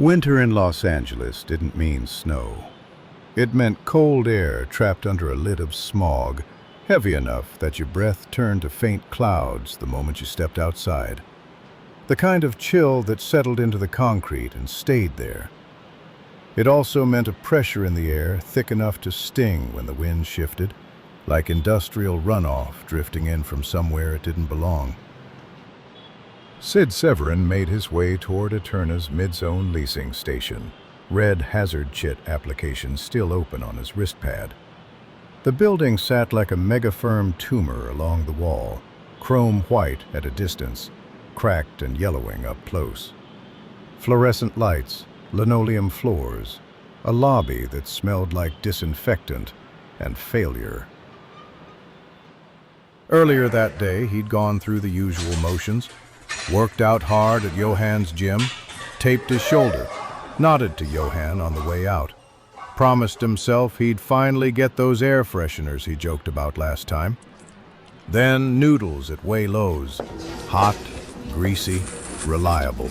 Winter in Los Angeles didn't mean snow. It meant cold air trapped under a lid of smog, heavy enough that your breath turned to faint clouds the moment you stepped outside. The kind of chill that settled into the concrete and stayed there. It also meant a pressure in the air thick enough to sting when the wind shifted, like industrial runoff drifting in from somewhere it didn't belong. Sid Severin made his way toward Eterna's Midzone leasing station, red hazard chit application still open on his wrist pad. The building sat like a megaform tumor along the wall, chrome white at a distance, cracked and yellowing up close. Fluorescent lights, linoleum floors, a lobby that smelled like disinfectant and failure. Earlier that day, he'd gone through the usual motions, worked out hard at Johan's gym, taped his shoulder, nodded to Johan on the way out, promised himself he'd finally get those air fresheners he joked about last time. Then noodles at way lows, hot, greasy, reliable.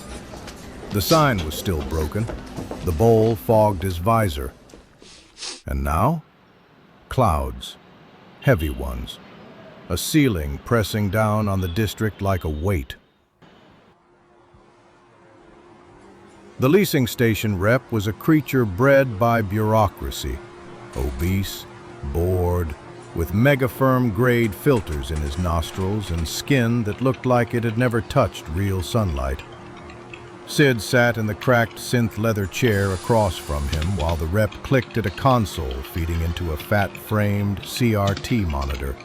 The sign was still broken. The bowl fogged his visor. And now? Clouds. Heavy ones. A ceiling pressing down on the district like a weight. The leasing station rep was a creature bred by bureaucracy, obese, bored, with mega-firm-grade filters in his nostrils and skin that looked like it had never touched real sunlight. Sid sat in the cracked synth leather chair across from him while the rep clicked at a console feeding into a fat-framed CRT monitor,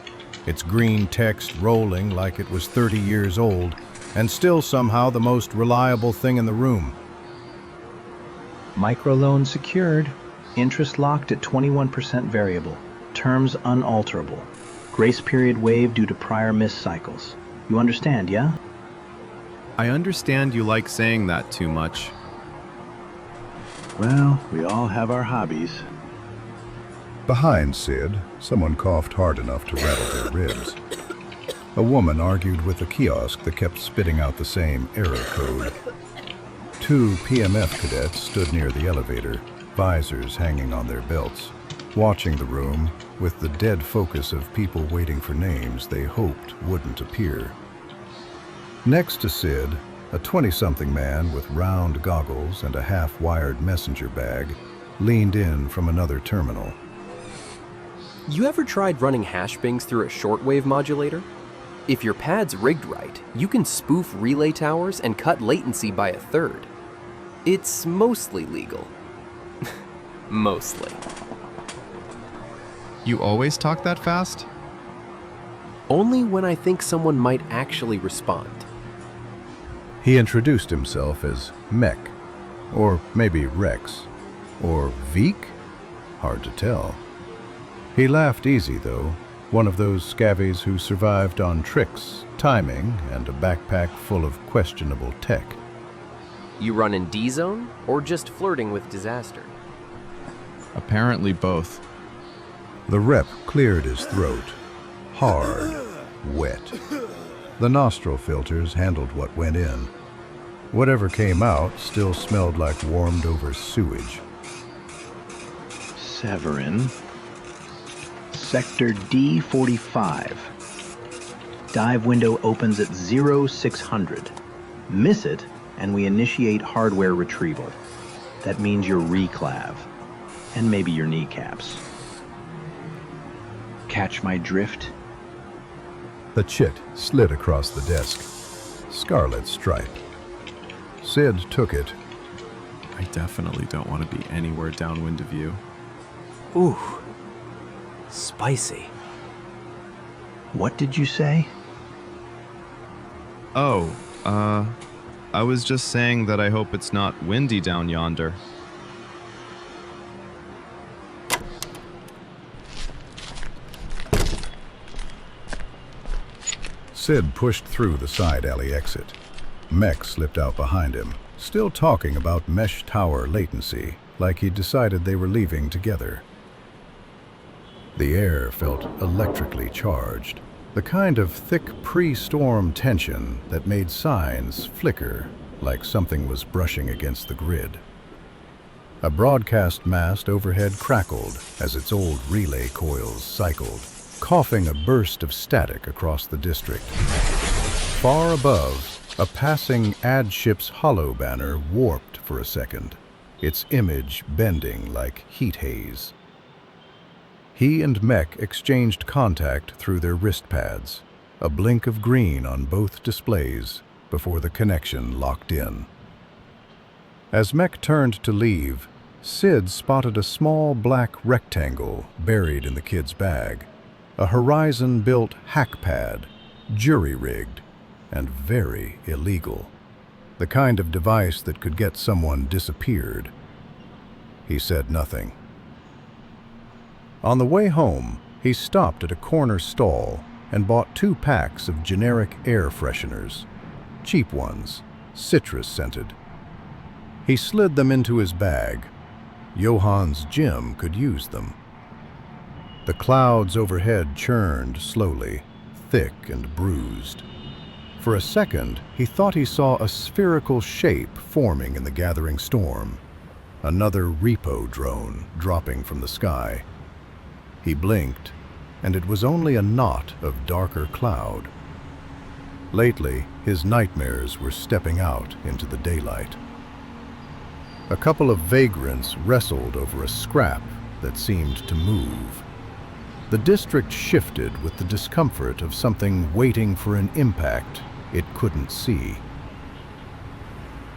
its green text rolling like it was 30 years old and still somehow the most reliable thing in the room. Microloan secured. Interest locked at 21% variable. Terms unalterable. Grace period waived due to prior missed cycles. You understand, yeah? I understand you like saying that too much. Well, we all have our hobbies. Behind Sid, someone coughed hard enough to rattle their ribs. A woman argued with a kiosk that kept spitting out the same error code. Two PMF cadets stood near the elevator, visors hanging on their belts, watching the room with the dead focus of people waiting for names they hoped wouldn't appear. Next to Sid, a 20-something man with round goggles and a half-wired messenger bag leaned in from another terminal. You ever tried running hash bings through a shortwave modulator? If your pad's rigged right, you can spoof relay towers and cut latency by a third. It's mostly legal. Mostly. You always talk that fast? Only when I think someone might actually respond. He introduced himself as Mech, or maybe Rex, or Veek? Hard to tell. He laughed easy, though, one of those scavies who survived on tricks, timing, and a backpack full of questionable tech. You run in D-Zone, or just flirting with disaster? Apparently both. The rep cleared his throat. Hard, wet. The nostril filters handled what went in. Whatever came out still smelled like warmed-over sewage. Severin. Sector D45. Dive window opens at 0600. Miss it, and we initiate hardware retrieval. That means your reclav. And maybe your kneecaps. Catch my drift? The chit slid across the desk. Scarlet stripe. Sid took it. I definitely don't want to be anywhere downwind of you. Ooh. Spicy. What did you say? Oh, I was just saying that I hope it's not windy down yonder. Sid pushed through the side alley exit. Mech slipped out behind him, still talking about mesh tower latency, like he'd decided they were leaving together. The air felt electrically charged, the kind of thick pre-storm tension that made signs flicker like something was brushing against the grid. A broadcast mast overhead crackled as its old relay coils cycled, coughing a burst of static across the district. Far above, a passing ad ship's hollow banner warped for a second, its image bending like heat haze. He and Mech exchanged contact through their wrist pads, a blink of green on both displays before the connection locked in. As Mech turned to leave, Sid spotted a small black rectangle buried in the kid's bag, a Horizon-built hack pad, jury-rigged, and very illegal. The kind of device that could get someone disappeared. He said nothing. On the way home, he stopped at a corner stall and bought 2 packs of generic air fresheners, cheap ones, citrus-scented. He slid them into his bag. Johann's gym could use them. The clouds overhead churned slowly, thick and bruised. For a second, he thought he saw a spherical shape forming in the gathering storm, another repo drone dropping from the sky. He blinked, and it was only a knot of darker cloud. Lately, his nightmares were stepping out into the daylight. A couple of vagrants wrestled over a scrap that seemed to move. The district shifted with the discomfort of something waiting for an impact it couldn't see.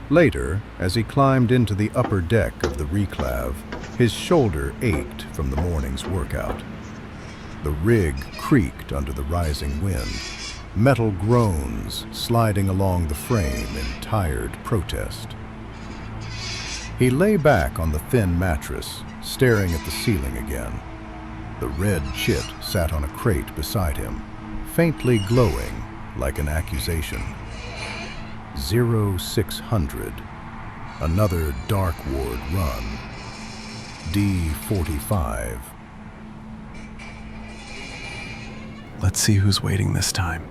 Later, as he climbed into the upper deck of the reclav, his shoulder ached from the morning's workout. The rig creaked under the rising wind, metal groans sliding along the frame in tired protest. He lay back on the thin mattress, staring at the ceiling again. The red chit sat on a crate beside him, faintly glowing like an accusation. 0600. Another Darkward run. D45. Let's see who's waiting this time.